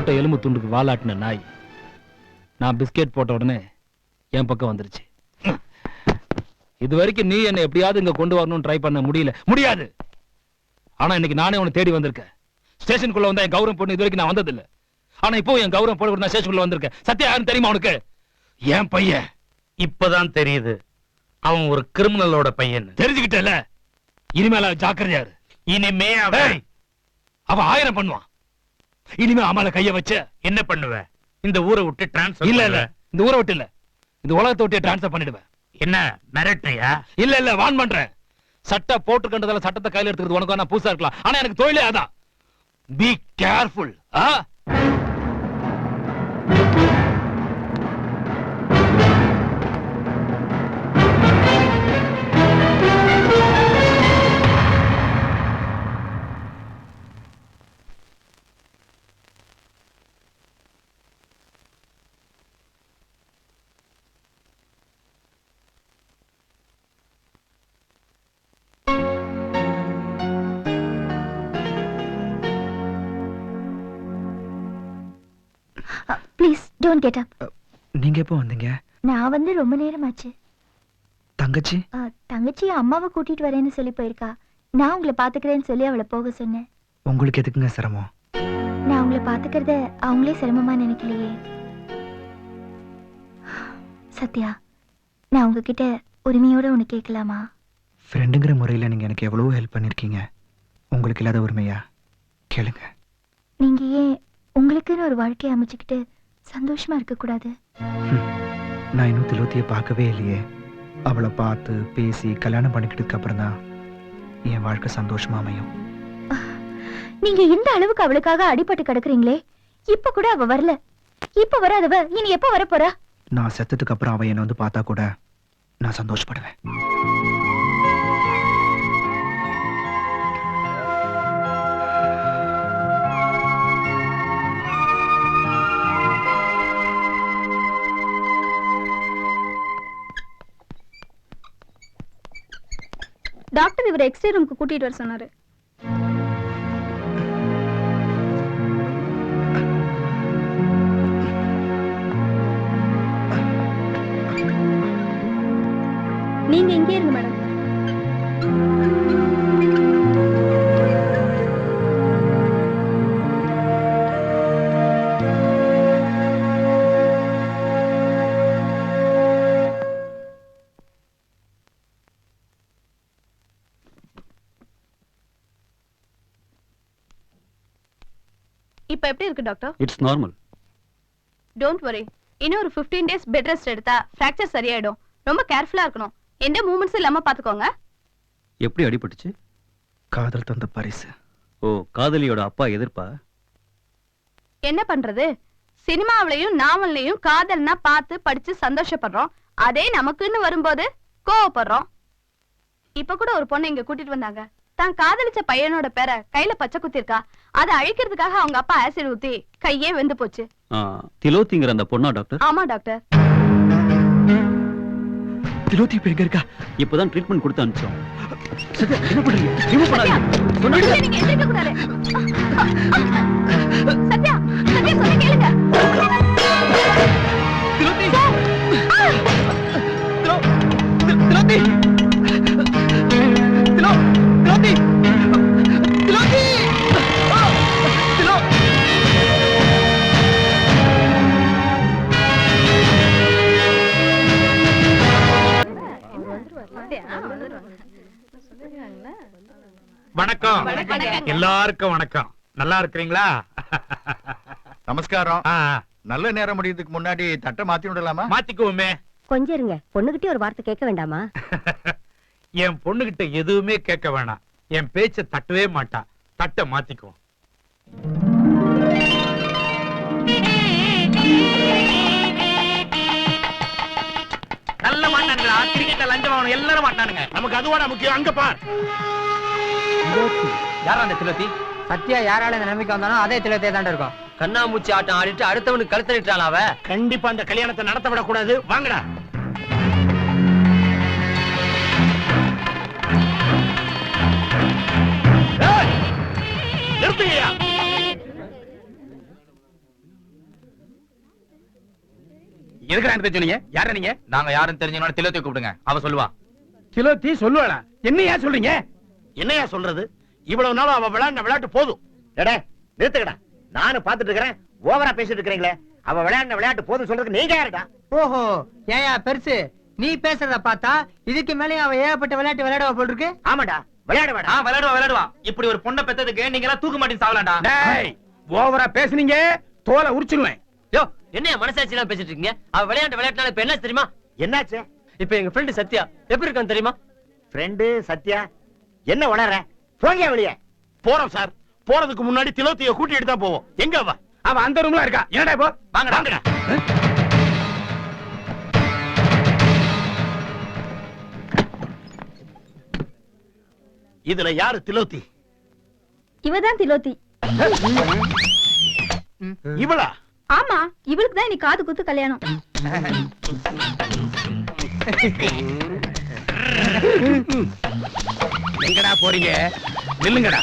போட்ட எலும்பு துண்டுக்கு வாலாட்டின நாய் நான் பிஸ்கெட் போட்ட உடனே என் பக்கம் வந்துருச்சு. இது வரைக்கும் நீ என்ன எப்படியாவது இங்க கொண்டு வரணும்னு ட்ரை பண்ண முடியாது. ஆனா இன்னைக்கு நானே உன்னை தேடி வந்திருக்கேன். ஸ்டேஷனுக்குள்ள வந்தா என் கௌரவம் பொண்ணு இது வரைக்கும் நான் வந்ததில்ல. ஆனா இப்போ என் கௌரவம் போட நான் ஸ்டேஷனுக்குள்ள வந்திருக்கேன். சத்யா யாருன்னு தெரியுமா உனக்கு? என் பையன். இப்பதான் தெரியுது அவன் ஒரு கிரிமினலோட பையன். தெரிஞ்சுக்கிட்டல, இனிமேல ஜாக்கிரதையாரு. இனிமே அவன் 1000 பண்ணுவான். இனிமே அம்மால கைய வச்ச என்ன பண்ணுவ? இந்த ஊரை விட்டு டிரான்ஸ்ஃபர்? இல்ல, இந்த ஊரை விட்டு இல்ல, இந்த உலகத்தை விட்டு டிரான்ஸ்ஃபர் பண்ணிடுவேன். என்ன மிரட்டுறியா? இல்ல, வான் பண்றேன். சட்டை போட்டுக்கண்டதால சட்டத்தை கையில எடுத்துக்கிறது உனக்கு நான் புதுசா இருக்கலாம். ஆனா எனக்கு தொழிலே அதான். Be careful. Please don't get up. நீங்க எப்போ வந்தீங்க? நான் வந்து ரொம்ப நேரம் ஆச்சு. தங்கச்சி? தங்கச்சி அம்மாவை கூட்டிட்டு வரேன்னு சொல்லி போயிருக்கா. நான் உங்களை பாத்துக்கிறேன்னு சொல்லி அவளை போக சொன்னேன். உங்களுக்கு எதுக்குங்க சிரமம்? நான் உங்களை பாத்துக்கிறத அவங்களே சிரமமா நினைக்கலையே. சத்யா, நான் உங்ககிட்ட உரிமையோட ஒண்ணு கேட்கலாமா? ஃப்ரெண்டுங்கிற முறையில் நீங்க எனக்கு எவ்வளவு ஹெல்ப் பண்ணிருக்கீங்க. உங்களுக்கு இல்லாத உரிமையா? கேளுங்க. நீங்க ஏன் உங்களுக்குன்னு ஒரு வாழ்க்கையை அமைச்சுக்கிட்டு சந்தோஷமா இருக்க கூடாது? நான் இன்னும் திலோத்தியை பார்க்கவே இல்லையே. அவளை பார்த்து பேசி கல்யாணம் பண்ணிக்கிட்டதுக்கு அப்புறம் தான் என் வாழ்க்கை சந்தோஷமா அமையும். நீங்க இந்த அளவுக்கு அவளுக்காக அடிபட்டு கிடக்குறீங்களே, இப்ப கூட அவ வரல. இப்ப வராதவ இனி எப்ப வர போறா? நான் செத்ததுக்கு அப்புறம் அவ என்ன வந்து பார்த்தா கூட நான் சந்தோஷப்படுவேன். டாக்டர் இவர் எக்ஸ்ரே ரூமுக்கு கூட்டிட்டு வர சொன்னாரு. நீங்க இங்கே இருங்க மேடம். இப்ப எப்படி இருக்கு doctor? It's normal. Don't worry. இன்னும் ஒரு 15 டேஸ் பெட் ரெஸ்ட் எடுத்தா ஃபிராக்சர் சரியாயிடும். ரொம்ப கேர்ஃபுல்லா இருக்கணும். எந்த மூவ்மெண்ட்ஸ் இல்லாம பாத்துக்கோங்க. எப்படி அடிபட்டுச்சு? காதல் தந்த பரிசு. ஓ, காதலியோட அப்பா எதிர்ப்பா? என்ன பண்றது? சினிமாவிலையும் நாவல்லையும் காதல்னா பார்த்து படிச்சு சந்தோஷப்படுறோம். அதே நமக்குன்னு வரும்போது கோவப்படுறோம். இப்ப கூட ஒரு பொண்ணு இங்க கூட்டிட்டு வந்தாங்க. தான் காதலிச்ச பையனோட பேரை கையில பச்சை குத்திருக்கா. அதை அழிக்கிறதுக்காக அவங்க அப்பா ஆசிட் ஊத்தி கையே வெந்து போச்சு. திலோத்திங்கிற அந்த பொண்ணா டாக்டர்? ஆமா டாக்டர். திலோத்தி இப்ப எங்க இருக்கா? இப்பதான் ட்ரீட்மெண்ட் கொடுத்து அனுப்பிச்சோம். என்ன பண்றீங்க? ரிமூவ் பண்ணாதீங்க. நீங்க எந்திரிக்க கூடாது. சத்யா, சத்யா சொல்ல கேளுங்க. திலோத்தி! திலோத்தி! திலோத்தி! திலோத்தி! வணக்கம். எல்லாருக்கும் வணக்கம். நல்லா இருக்கிறீங்களா? நமஸ்காரம். நல்ல நேரம் முடியறதுக்கு முன்னாடி தட்டை மாத்தி விடலாமா? மாத்திக்குவோமே. கொஞ்சம் இருங்க. பொண்ணுகிட்டே ஒரு வார்த்தை கேட்க வேண்டாமா? என் பொண்ணுகிட்ட எதுவுமே கேட்க வேணாம். என் பேச்ச தட்டவே மாட்டா. தட்டை மாத்திக்குவோம். நல்ல மாட்டானுங்களா? கிரிக்கெட்ட லஞ்சம் எல்லாரும் மாட்டானுங்க. நமக்கு அதுவான முக்கியம். அங்க பார். யாரா அந்த திலோத்தி? சத்யா யாரால இந்த நம்பிக்கை வந்தானோ அதே திலோத்தியே தான் இருக்கும். கண்ணாமூச்சி ஆட்டம் ஆடிட்டு அடுத்தவனுக்கு கழுத்து நிட்டாளா அவ? கண்டிப்பா அந்த கல்யாணத்தை நடத்த விடக்கூடாது. வாங்கடா. நிறுத்துங்கயா. எதுக்குடா எனக்கு சொன்னீங்க? யார நீங்க? நாங்க யாரும் தெரிஞ்சவன திலோத்தி கூப்பிடுங்க, அவ சொல்லுவா. திலோத்தி சொல்லுவாளா? என்னையா சொல்றீங்க? என்னையா சொல்றது? இவ்வளவு நாள் அவ விளையாட்டு போதும். எடே நிறுத்துக்கடா, நானும் பாத்துட்டு இருக்கிறேன். ஓவரா பேசிட்டு இருக்கிறீங்களே. அவ விளையாட்டு போதும் சொல்றதுக்கு நீங்க யாருடா? ஓஹோ, ஏயா பெருசு, நீ பேசுறத பார்த்தா இதுக்கு மேலே அவ ஏகப்பட்ட விளையாட்டு விளையாடுவா போல் இருக்கு. ஆமாடா, விளையாடுவாடா. விளையாடுவா. இப்படி ஒரு பொண்ணை பெத்ததுக்கு நீங்க எல்லாம் தூக்க மாட்டீங்க, சாவலாம்டா. டேய், ஓவரா பேசுனீங்க தோலை உரிச்சிடுவேன். யோ, என்ன மனசாட்சி எல்லாம் பேசிட்டு இருக்கீங்க? அவ விளையாட்டுனால இப்ப என்ன தெரியுமா? என்னாச்சு? இப்ப எங்க ஃப்ரெண்ட் சத்யா எப்படி இருக்கான்னு தெரியுமா? ஃப்ரெண்டு சத்யா என்ன வளர? போங்க வெளியே. போறோம் சார். போறதுக்கு முன்னாடி திலோத்திய கூட்டிட்டு தான் போவோம். எங்க அவ? அவ அந்த ரூம்ல இருக்கா. என்னடா இப்போ? வாங்கடா வாங்கடா. இதுல யாரு திலோத்தி? இவதான் திலோத்தி. இவளா? ஆமா, இவளுக்கு தான் இன்னைக்கு காது குத்து கல்யாணம். எங்கடா போறீங்க? நில்லுங்கடா.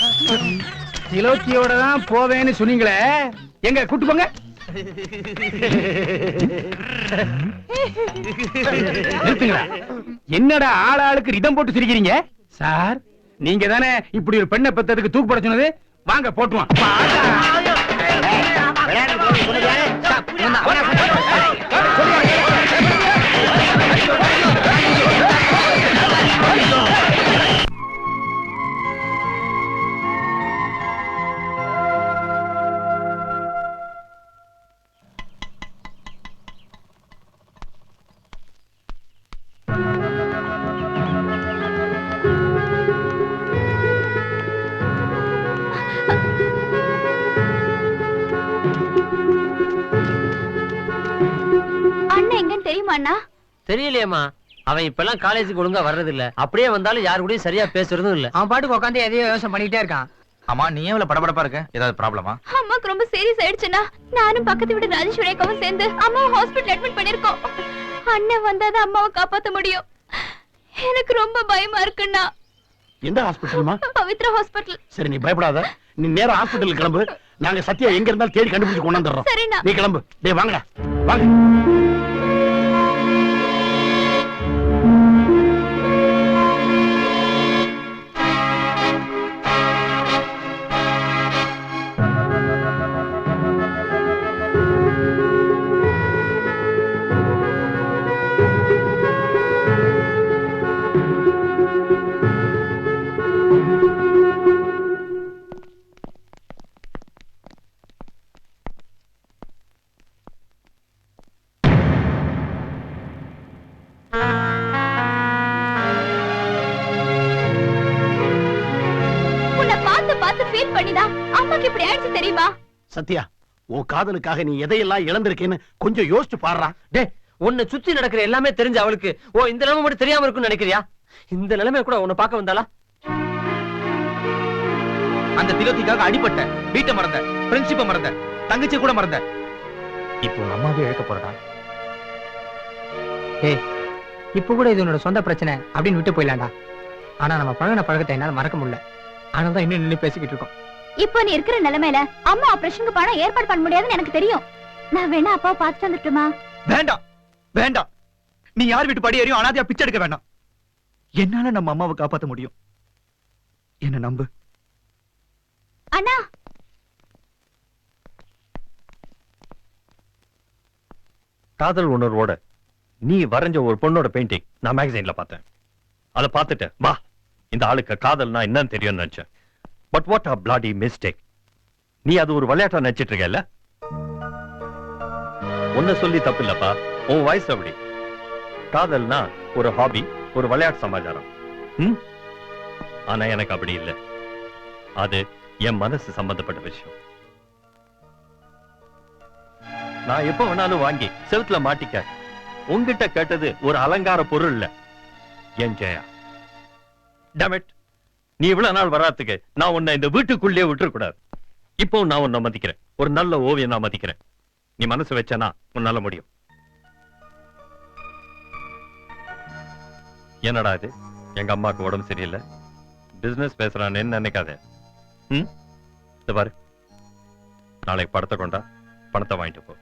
திலோத்தியோட தான் போவேன்னு சொன்னீங்களே, எங்க கூட்டு போங்க. நிறுத்துங்கடா. என்னடா ஆளாளுக்கு ரிதம் போட்டு சிரிக்கிறீங்க? சார், நீங்க தானே இப்படி ஒரு பெண்ணை பெத்ததுக்கு தூக்கு போட சொன்னது? வாங்க போட்டுவான். தெரியுமா அண்ணா? தெரியலையேம்மா. அவன் இப்பெல்லாம் காலேஜுக்கு ஒழுங்கா வர்றது இல்ல. அப்படியே வந்தாலும் யாரு கூடயும் சரியா பேசுறதும் இல்ல. அவன் பாட்டுக்கு உட்காந்து எதையோ யோசனை பண்ணிட்டே இருக்கான். அம்மா, நீ எவ்வளவு படபடப்பா இருக்க? ஏதாவது ப்ராப்ளமா? அம்மாக்கு ரொம்ப சீரியஸ் ஆயிடுச்சுன்னா நானும் பக்கத்து வீடு ராஜேஸ்வரியாவும் சேர்ந்து அம்மாவை ஹாஸ்பிடல் அட்மிட் பண்ணிருக்கோம். அண்ணன் வந்தாதான் அம்மாவை காப்பாத்த முடியும். எனக்கு ரொம்ப பயமா இருக்குண்ணா. எந்த ஹாஸ்பிடல்மா? பவித்ரா ஹாஸ்பிடல். சரி, நீ பயப்படாத. நீ நேரா ஹாஸ்பிடலுக்கு கிளம்பு. நாங்க சத்யா எங்க இருந்தாலும் தேடி கண்டுபிடிச்சு கொண்டு வந்துடுறோம். சரிண்ணா. நீ கிளம்பு. டேய் வாங்கடா, வாங்க. சத்யா, உன் காதலுக்காக நீ எதையெல்லாம் இழந்திருக்கேன்னு கொஞ்சம் யோசிச்சு பாடுறா. டே, உன்னை சுத்தி நடக்கிற எல்லாமே தெரிஞ்ச அவளுக்கு இந்த நிலைமை மட்டும் தெரியாம இருக்குன்னு நினைக்கிறியா? இந்த நிலைமை கூட உன்னை பார்க்க வந்தாளா? அந்த திலோத்திக்காக அடிபட்ட, வீட்டை மறந்த, ஃப்ரெண்ட்ஷிப்பை மறந்த, தங்கச்சி கூட மறந்த. இப்போ உங்க அம்மாவே இழக்க போறடா. ஏய், இப்ப கூட இது உன்னோட சொந்த பிரச்சனை அப்படின்னு விட்டு போயிடலாம்டா. ஆனா நம்ம பழகின பழக்கத்தை என்னால மறக்க முடியல. ஆனாதான் இன்னும் நின்று பேசிக்கிட்டு இருக்கோம். இப்போ நீ இருக்கிற நிலைமையில அம்மா ஆபரேஷனுக்கு பணம் ஏற்பாடு பண்ண முடியாதுன்னு எனக்கு தெரியும். நான் வேணா அப்பாவை பார்த்துட்டு வந்துட்டுமா? வேண்டாம் வேண்டாம், நீ யார் வீட்டு படி ஏறியும் அனாதையா பிச்சை எடுக்க வேண்டாம். என்னால நம்ம அம்மாவை காப்பாத்த முடியும். என்ன நம்பு. அண்ணா, காதல் உணர்வோட நீ வரைஞ்ச ஒரு பொண்ணோட பெயிண்டிங் நான் மேகசைன்ல பார்த்தேன். அதை பார்த்துட்டு வா, இந்த ஆளுக்கு காதல்னா என்னன்னு தெரியும்னு நினைச்சேன். But what a bloody mistake. நீ அது ஒரு விளையாட்டா நினைச்சிட்டு இருக்கல? ஒன்ன சொல்லி தப்பு இல்லப்பா, உன் வயசு அப்படி. காதல்னா ஒரு ஹாபி, ஒரு விளையாட்டு சமாச்சாரம். ஆனா எனக்கு அப்படி இல்லை. அது என் மனசு சம்பந்தப்பட்ட விஷயம். நான் எப்ப வேணாலும் வாங்கி செவுத்துல மாட்டிக்க. உன்கிட்ட கேட்டது ஒரு அலங்கார பொருள் இல்ல, என் ஜெயா. Damn it. நீ இவ்வளவு நாள் வராதுக்கு நான் உன்னை இந்த வீட்டுக்குள்ளே விட்டுறக்கூடாது. இப்போ நான் உன்னை மதிக்கிறேன். ஒரு நல்ல ஓவியம் நான் மதிக்கிறேன். நீ மனசு வச்சனா உன்னால முடியும். என்னடா இது, எங்க அம்மாக்கு உடம்பு சரியில்லை, பிசினஸ் பேசுறான்னு நினைக்காத. இது பாரு, நாளைக்கு படத்தை கொண்டா, பணத்தை வாங்கிட்டு போ.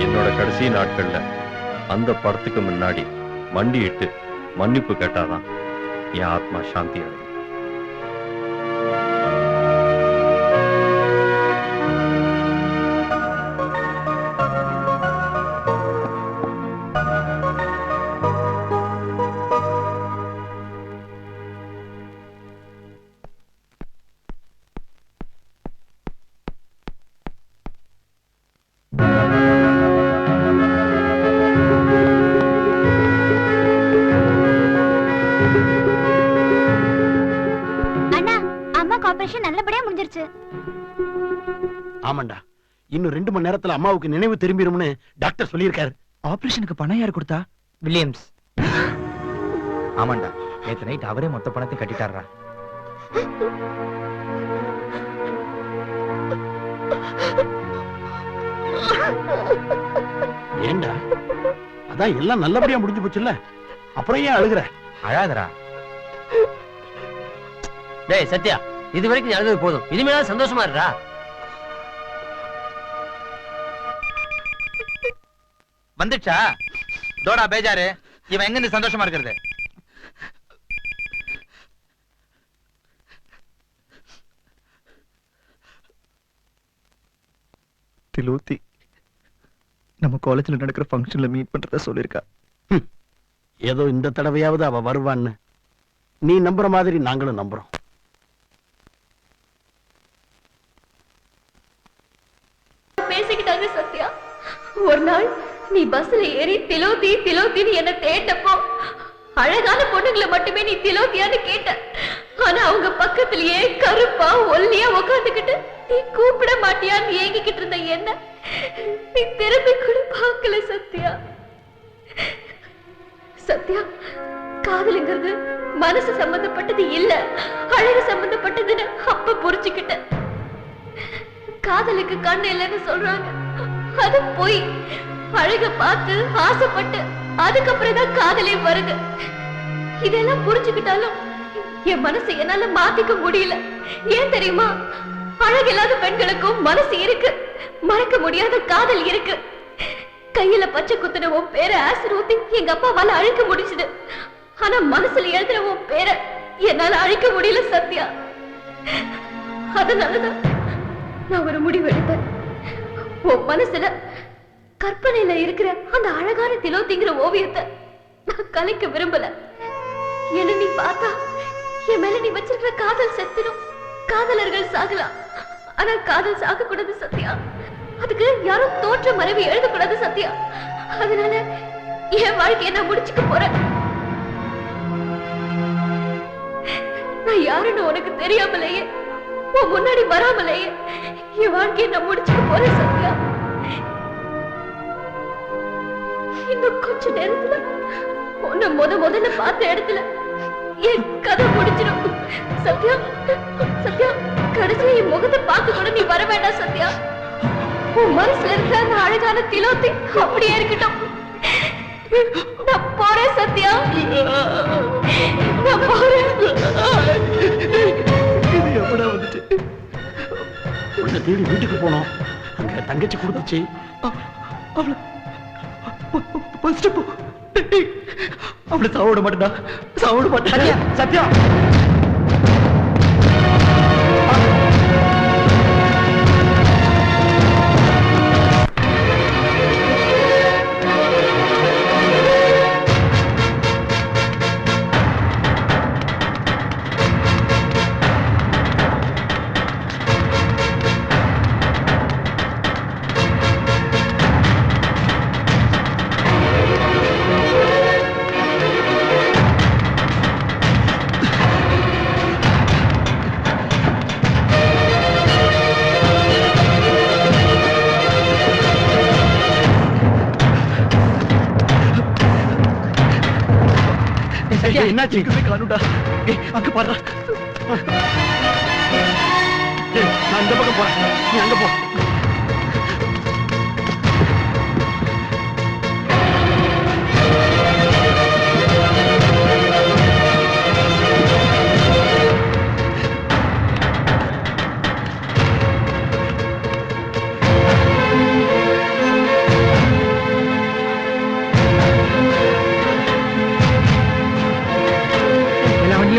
என்னோட கடைசி நாட்கள்ல அந்த படத்துக்கு முன்னாடி மண்டியிட்டு மன்னிப்பு கேட்டாதான் என் ஆத்மா சாந்தி அடையும். நல்லபடியா முடிஞ்சிருச்சு. ஆமாண்டா, இன்னும் 2 மணி நேரத்துல அம்மாவுக்கு நினைவு திரும்பிடும்னு டாக்டர் சொல்லியிருக்காரு. ஆபரேஷனுக்கு பணம் யார் கொடுத்தா? வில்லியம்ஸ். ஆமாண்டா, நேத்து நைட் அவரே மொத்த பணத்தை கட்டிட்டாரா. ஏண்டா, அதான் எல்லாம் நல்லபடியா முடிஞ்சு போச்சுல்ல, அப்புறம் ஏன் அழுகுற? அழாதரா. டேய் சத்யா, இது வரைக்கும் நீ அழுது போதும், இனிமேல சந்தோஷமா இருடா. வந்துச்சா தோடா பேஜாரு, இவன் எங்க இருந்து சந்தோஷமா இருக்கிறது? திலோத்தி நம்ம காலேஜ்ல நடக்கிற ஃபங்க்ஷன்ல மீட் பண்றதா சொல்லிருக்கா. ஏதோ இந்த தடவையாவது அவ வருவான்னு நீ நம்புற மாதிரி நாங்களும் நம்புறோம். பேசிக்கிட்டாங்க சத்யா. ஒரு நாள் நீ பஸ்ல ஏறி திலோத்தி திலோத்தின்னு என்ன தேட்டப்போ அழகான பொண்ணுங்களை மட்டுமே நீ திலோத்தியான்னு கேட்ட. ஆனா அவங்க பக்கத்திலேயே கருப்பா ஒல்லியா உட்காந்துக்கிட்டு நீ கூப்பிட மாட்டியான்னு ஏங்கிக்கிட்டு இருந்த என்ன நீ திரும்பி கூட பார்க்கல சத்யா. சத்யா, காதலுங்கிறது மனசு சம்பந்தப்பட்டது இல்ல, அழகு சம்பந்தப்பட்டதுன்னு அப்ப புரிச்சுக்கிட்ட. காதலுக்கு கண்ணு இல்லைன்னு சொல்றாங்க, அது போய். அழக பார்த்து ஆசைப்பட்டு அதுக்கப்புறம் தான் காதலே வருது. இதெல்லாம் புரிஞ்சுக்கிட்டாலும் என் மனசை என்னால மாத்திக்க முடியல. ஏன் தெரியுமா? அழகில்லாத பெண்களுக்கும் மனசு இருக்கு, மறக்க முடியாத காதல் இருக்கு. கையில பச்சை குத்துன உன் பேரை ஆசிட் ஊத்தி எங்க அப்பாவால அழிக்க முடிச்சுது. ஆனா மனசுல எழுதுற உன் பேரை என்னால அழிக்க முடியல சத்யா. அதனாலதான் நான் ஒரு முடிவு எடுத்தேன். உன் மனசுல கற்பனையில இருக்கிற அந்த அழகான திலோத்திங்கிற ஓவியத்தை நான் கலைக்க விரும்பல. என்ன நீ பார்த்தா என் மேல நீ வச்சிருக்கிற காதல் செத்துடும். காதலர்கள் சாகலாம், ஆனா காதல் சாக கூடாது சத்யா. அதுக்கு யாரும் தோற்ற மறைவு எழுதக்கூடாது சத்யா. அதனால என் வாழ்க்கையை நான் முடிச்சுக்க போறேன். நான் யாருன்னு உனக்கு தெரியாமலேயே, உன் முன்னாடி வராமலேயே என் வாழ்க்கையை நான் முடிச்சுக்க போறேன் சத்யா. இன்னும் கொஞ்ச நேரத்துல உன்னை முதல்ல பார்த்த இடத்துல என் கதை முடிச்சிடும் சத்யா. சத்யா, கடைசியா என் முகத்தை பார்க்க கூட நீ வர வேண்டாம் சத்யா. உன் மனசுல இருக்கிற அந்த அழகான திலோத்தி அப்படியே இருக்கட்டும். நான் போறேன் சத்யா, நான் போறேன். எப்படா வந்துட்டு உன்னை தேடி வீட்டுக்கு போனோம். அங்க தங்கச்சி கொடுத்துச்சு. அவளை சாவிட மாட்டேடா, சாவிட மாட்டேன். சத்யா, என்னாச்சு? காணுடா, அங்க பாரு. நான் இந்த பக்கம் போறேன், நீ அங்க போ.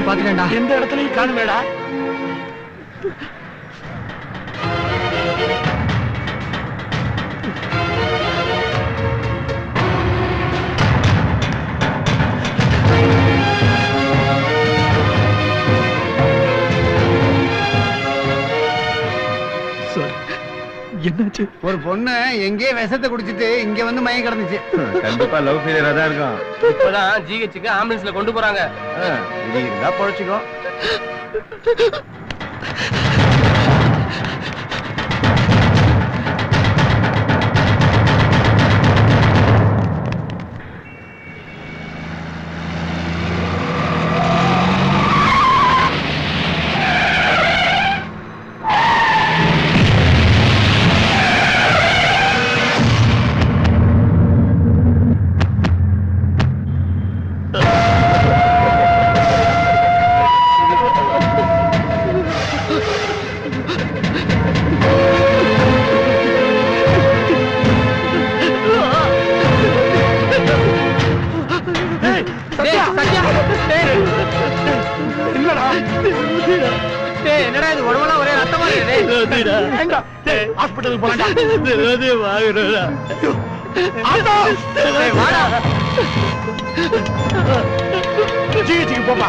பாத்துட்டேன்டா. எந்த இடத்துலயும் காணுமேடா. என்னாச்சு? ஒரு பொண்ணு எங்கேயே விஷத்தை குடிச்சிட்டு இங்க வந்து மயக்கம் கிடந்துச்சு. கண்டிப்பா லவ் ஃபெயிலியரா தான் இருக்கும். இப்பதான் ஜிஹெச்சுக்கு ஆம்புலன்ஸ்ல கொண்டு போறாங்க. இது இருந்தா பொழைச்சிக்கோ. என்னடா இது உடம்பெல்லாம் ஒரே ரத்தமா இருக்கு. ஹாஸ்பிட்டலுக்கு போலாம். ஜிஹெச்சுக்கு போப்பா.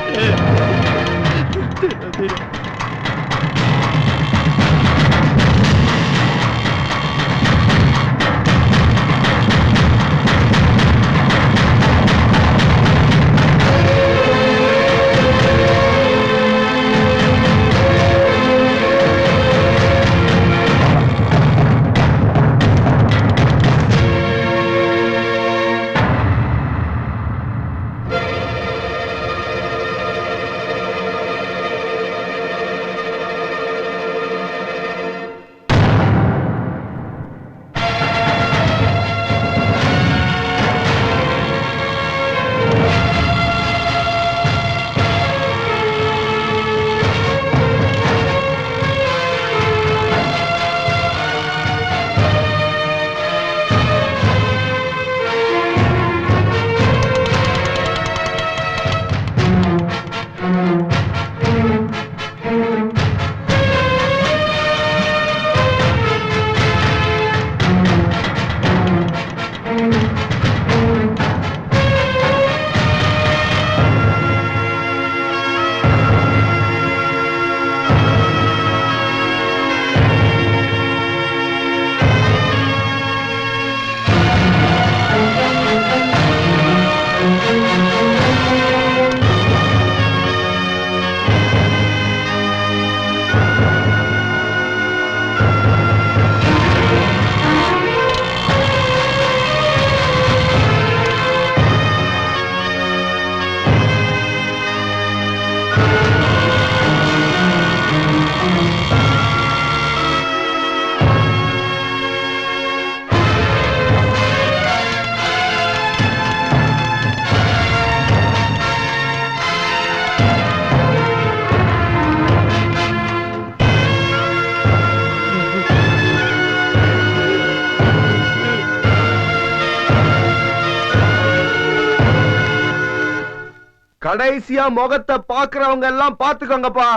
கடைசியா முகத்தை பாக்குறவங்க எல்லாம் பாத்துக்கோங்கப்பா.